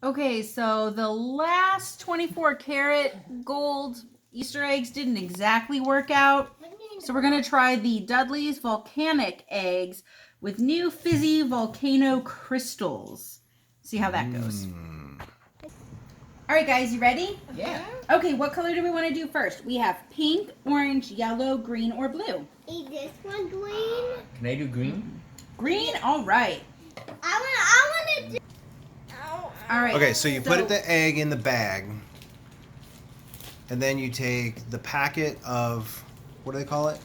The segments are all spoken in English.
Okay, so the last 24 karat gold Easter eggs didn't exactly work out. So we're going to try the Dudley's Volcanic eggs with new Fizzy Volcano crystals. See how that goes. All right, guys, you ready? Yeah. Okay, what color do we want to do first? We have pink, orange, yellow, green, or blue. Is this one green? Can I do green? Green? All right. I want to do... All right. Okay, so you put the egg in the bag, and then you take the packet of, what do they call it?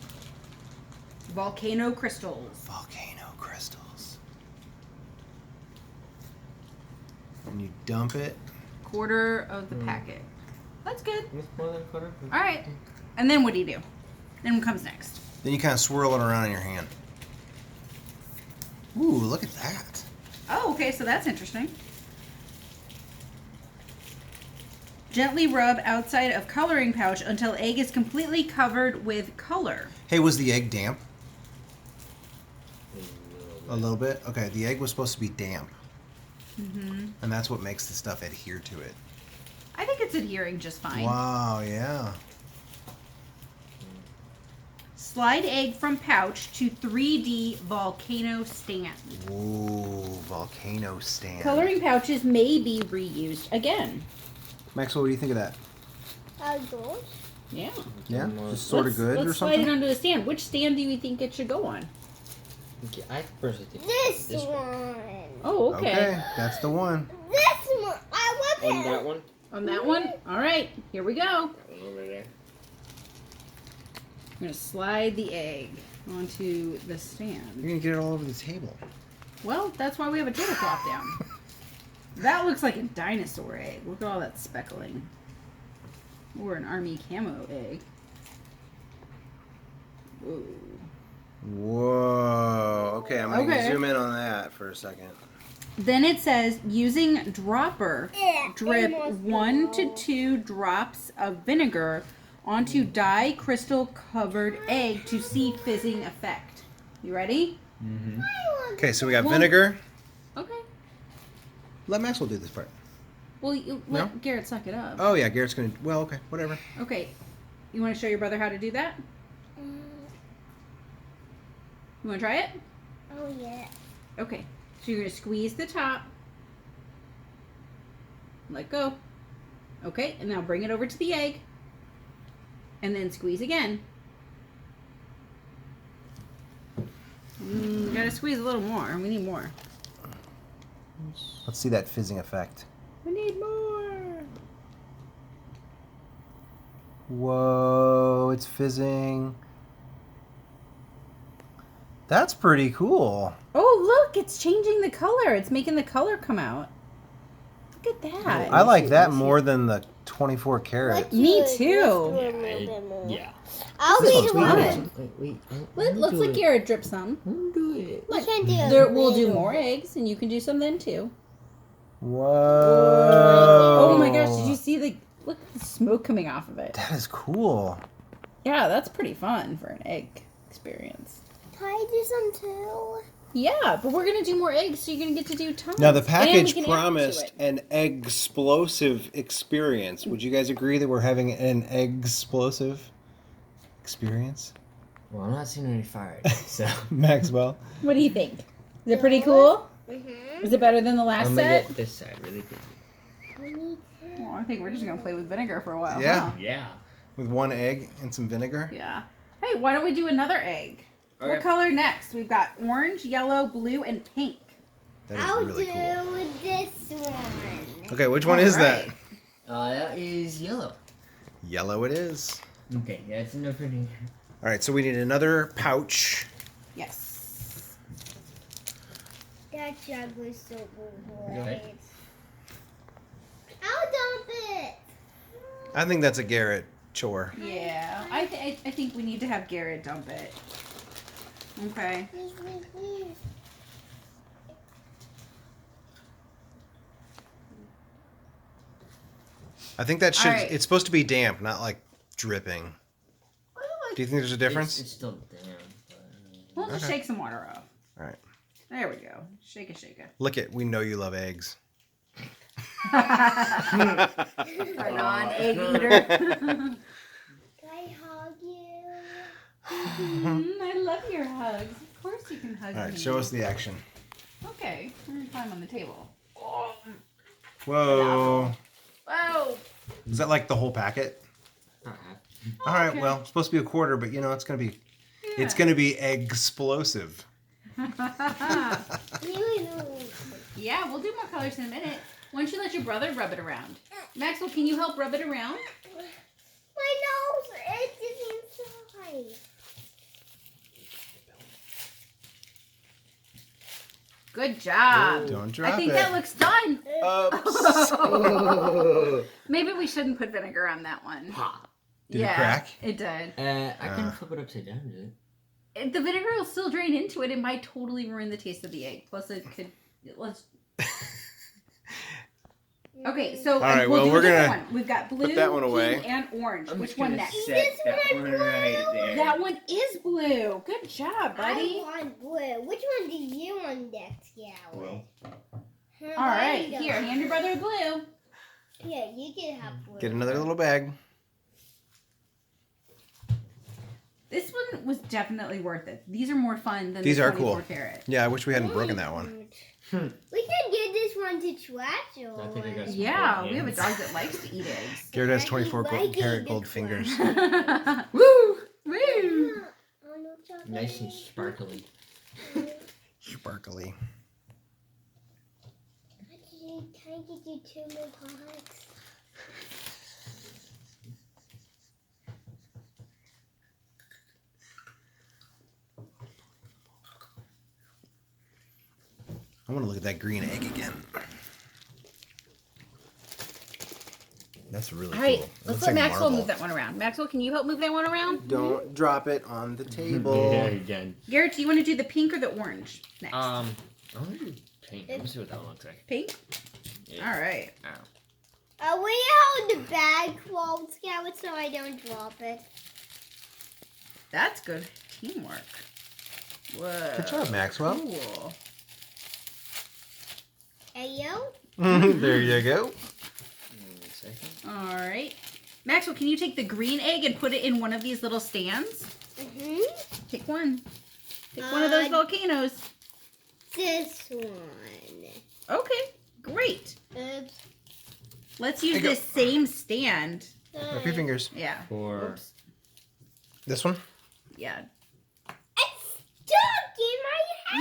Volcano crystals. Volcano crystals. And you dump it. Quarter of the packet. That's good. It's more than quarter. All right. And then what do you do? Then what comes next? Then you kind of swirl it around in your hand. Ooh, look at that. Oh, okay, so that's interesting. Gently rub outside of coloring pouch until egg is completely covered with color. Hey, was the egg damp? A little bit? Okay, the egg was supposed to be damp. Mm-hmm. And that's what makes the stuff adhere to it. I think it's adhering just fine. Wow, yeah. Slide egg from pouch to 3D volcano stand. Ooh, volcano stand. Coloring pouches may be reused again. Maxwell, what do you think of that? Gold? Yeah. Yeah? Just sort of good or Let's something? slide it onto the stand. Which stand do you think it should go on? Okay, I personally think This one. Oh, okay. That's the one. This one. I want On that one? On that one? All right, here we go. Over there. I'm going to slide the egg onto the stand. You're going to get it all over the table. Well, that's why we have a tablecloth down. That looks like a dinosaur egg. Look at all that speckling. Or an army camo egg. Whoa. Whoa. Okay, I'm going to Okay. zoom in on that for a second. Then it says, using dropper, drip it must 1 to 2 drops of vinegar onto dye crystal covered egg to see fizzing effect. You ready? Mm-hmm. Okay, so we got Well- vinegar. Okay. Let Maxwell do this part. Well, you let No? Garrett suck it up. Oh, yeah, Garrett's going to... Well, okay, whatever. Okay. You want to show your brother how to do that? You want to try it? Oh, yeah. Okay. So you're going to squeeze the top. Let go. Okay, and now bring it over to the egg. And then squeeze again. Gotta squeeze a little more. We need more. Let's see that fizzing effect. We need more. Whoa, it's fizzing. That's pretty cool. Oh, look, it's changing the color. It's making the color come out. Look at that. I like that more than the 24 karat. Me Let's do too. a little bit more. Yeah. I'll This be one's the one. good. Wait. Let's let Garrett drip some. Do it. We can do We'll do more eggs, and you can do some then too. Whoa. Oh my gosh, did you see look at the smoke coming off of it? That is cool. Yeah, that's pretty fun for an egg experience. Can I do some too? Yeah, but we're gonna do more eggs, so you're gonna get to do tons. Now, the And package we can add to promised it. an egg-explosive experience. Would you guys agree that we're having an egg-explosive experience? Well, I'm not seeing any fire, so Maxwell? What do you think? Is it pretty cool? Mm-hmm. Is it better than the last I'm gonna set? get this side really quick. Well, I think we're just gonna play with vinegar for a while. Yeah. Huh? Yeah. With one egg and some vinegar? Yeah. Hey, why don't we do another egg? What Okay. color next? We've got orange, yellow, blue, and pink. That is I'll really do cool. this one. Okay, which one is that? Alright. That is yellow. Yellow it is. Okay, yeah, it's enough for me. All right, so we need another pouch. Yes. That jug was so good. Okay. I'll dump it. I think that's a Garrett chore. Yeah. I think we need to have Garrett dump it. Okay. I think that should. All right. It's supposed to be damp, not like dripping. Do you think there's a difference? It's still damn. We'll just Okay. shake some water off. All right. There we go. Shake it, shake it. Look it. We know you love eggs. A non-egg eater. Can I hug you? I love your hugs. Of course you can hug me. All right, show us the action. Okay, we're gonna climb on the table. Whoa. Whoa! Is that like the whole packet? All right, Okay. well, it's supposed to be a quarter, but you know, it's gonna be explosive. Yeah, we'll do more colors in a minute. Why don't you let your brother rub it around? Maxwell, can you help rub it around? My nose, it's inside. Good job. Don't drop I think it. that looks done. Oh. Maybe we shouldn't put vinegar on that one. Did it crack? It did. I can flip it upside down, did it? The vinegar will still drain into it. It might totally ruin the taste of the egg. Plus, it could. Let's. Okay, so All right, we'll well, do we're a different gonna one. We've got blue, put that one away. pink, and orange. I'm Which just one gonna next? set that one right there. That one is blue. Good job, buddy. I want blue. Which one do you want next, Gary? All right, here, hand your brother blue. Yeah, you can have blue. Get another little bag. This one was definitely worth it. These are more fun than These the are 24 cool. carat. Yeah, I wish we hadn't broken that one. We can give this one to Trash. I think I got some Yeah, gold we have a hands. dog that likes to eat eggs. Garrett has I 24 like karat it, gold the fingers. Woo! Woo! Nice and sparkly. Sparkly. Can I get you 2 more pots? I want to look at that green egg again. That's really All right, cool. It let's looks let like Maxwell marble. move that one around. Maxwell, can you help move that one around? Don't drop it on the table. Yeah, again. Garrett, do you want to do the pink or the orange next? I want to do pink. Let me see what that one looks like. Pink? Yeah. All right. Ow. We hold the bag close, Gary, so I don't drop it. That's good teamwork. Whoa. Good job, Maxwell. Cool. Ayo? There you go. One second. All right. Maxwell, can you take the green egg and put it in one of these little stands? Mm-hmm. Pick one. Pick one of those volcanoes. This one. Okay, great. Oops. Let's use There you go. this same stand. Up your fingers. Yeah. For Oops. This one? Yeah. It's stuck in my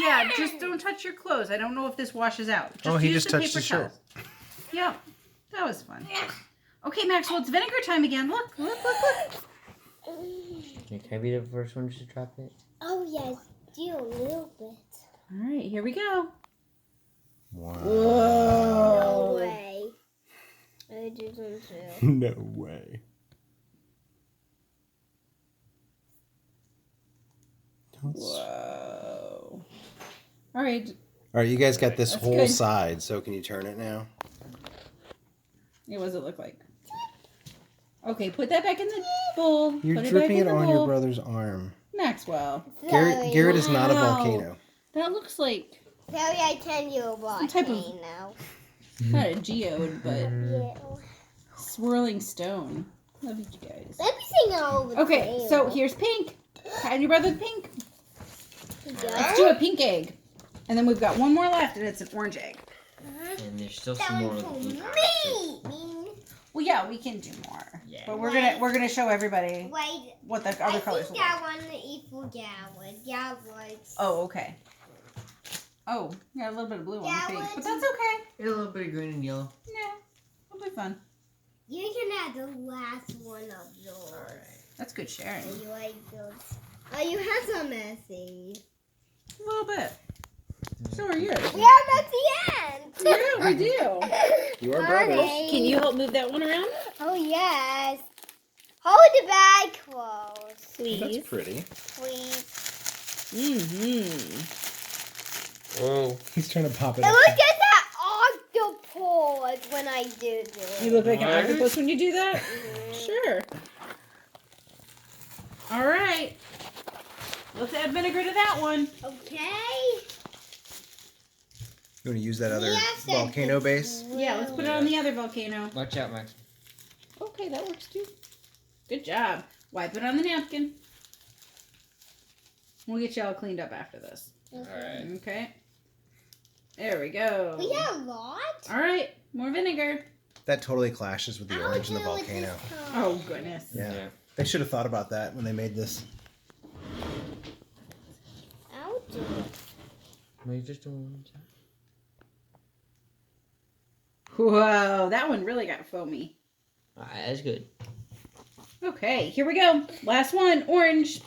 Yeah, hand. just don't touch your clothes. I don't know if this washes out. Just Oh, he use just the touched paper his shirt. towels. Yeah, that was fun. Okay, Maxwell, it's vinegar time again. Look, look, look, look. can I be the first one to drop it? Oh, yes. Do a little bit. All right, here we go. Wow. No way. I didn't do. No way. Whoa. All right. All right, you guys got this That's whole good. side, so can you turn it now? What does it look like? Okay, put that back in the bowl. You're put dripping it back it in the on bowl. your brother's arm. Maxwell. Garrett is not a Wow. volcano. That looks like Sorry, I tell you about Some type of- now. not a geode, but Yeah. swirling stone. Love you guys. Let me sing all over the Okay, so table. here's pink. Tiny brother pink. Let's Yeah. do a pink egg. And then we've got one more left, and it's an orange egg. And there's still That some more one's of for the blue me. carrots, Well, yeah, we can do more. Yeah. But we're gonna show everybody Wait, what the I other colors think look like. that one equal Gallon. Gallons. Oh, okay. Oh, yeah, a little bit of blue on Yeah, the pink, well, but that's okay. too. And a little bit of green and yellow. Yeah, it'll be fun. You can have the last one of yours. That's good sharing. Oh, you like those? Oh, you have some messy. A little bit. So are yours. We are at the end. Yeah, we do. You are brothers. Honey. Can you help move that one around? Oh, yes. Hold the bag close, Please. pretty. please. Mm-hmm. Whoa. He's trying to pop it And up. look at that octopus when I do this. You look like an What? octopus when you do that? Sure. All right. Let's add vinegar to that one. Okay. You want to use that other Yes, volcano base? Yeah, let's put it on the other volcano. Watch out, Max. Okay, that works too. Good job. Wipe it on the napkin. We'll get you all cleaned up after this. Alright. Okay. There we go. We got a lot. All right, more vinegar. That totally clashes with the I'll orange in the do it this volcano. time. Oh, goodness. Yeah. They should have thought about that when they made this. I'll do it. Well, you just doing one side. Whoa, that one really got foamy. Alright, that's good. Okay, here we go. Last one, orange.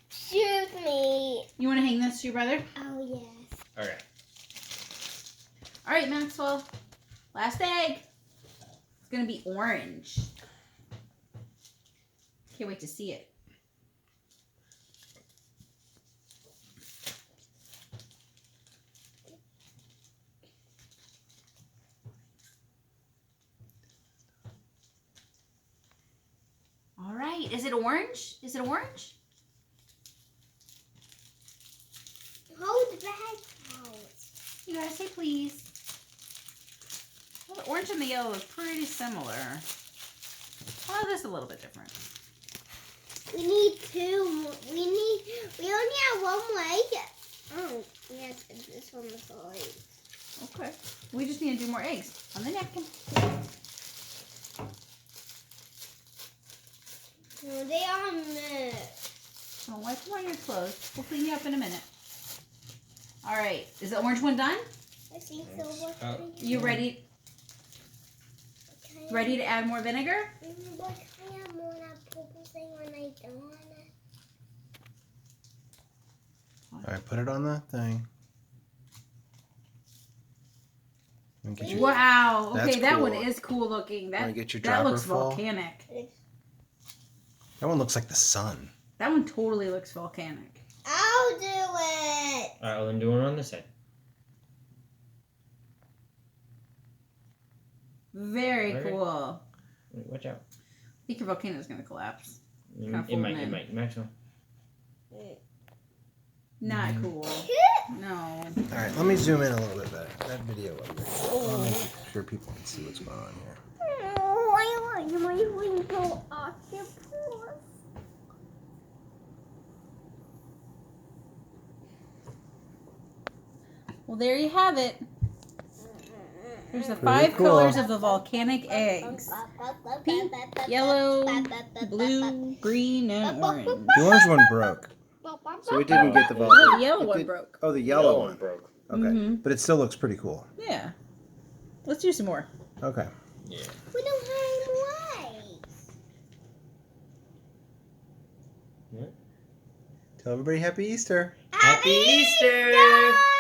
Shoot me. You want to hang this to your brother? Oh, yes. Alright. All right, Maxwell. Last egg. It's going to be orange. Can't wait to see it. All right. Is it orange? Is it orange? Hold the bag out. You gotta say please. Well, the orange and the yellow is pretty similar. Oh, this is a little bit different. We need two more. We only have one more egg. Oh, yes, this one is all eggs. Okay. We just need to do more eggs on the napkin. No, they are mixed. So wipe them on your clothes. We'll clean you up in a minute. All right. Is the orange one done? I think so. What Oh. You ready? Ready to add more vinegar? But I have more that purple thing when I don't. All right, put it on the thing. And get your, Wow. Okay, That's that cool. one is cool looking. Wanna That get your that dropper looks full? volcanic. that one looks like the sun. That one totally looks volcanic. I'll do it. Alright, well then do one on this side. Very Okay. cool. Wait, watch out. I think your volcano is gonna collapse. It Kinda might, folding it in. might. Maxwell. Not Mm-hmm. cool. No. All right, let me zoom in a little bit better. That video wasn't very good. I'll make sure people can see what's going on here. Oh, I like my rainbow octopus. Well, there you have it. There's the Pretty 5 cool. colors of the volcanic eggs. Pink, yellow, blue, green, and orange. The orange one broke, so we didn't get the Oh, volcano. the yellow one broke. Oh, the yellow one. broke. Okay, Mhm. but it still looks pretty cool. Yeah. Let's do some more. Okay. Yeah. We don't have any eggs. Tell everybody Happy Easter. Happy Easter! Easter!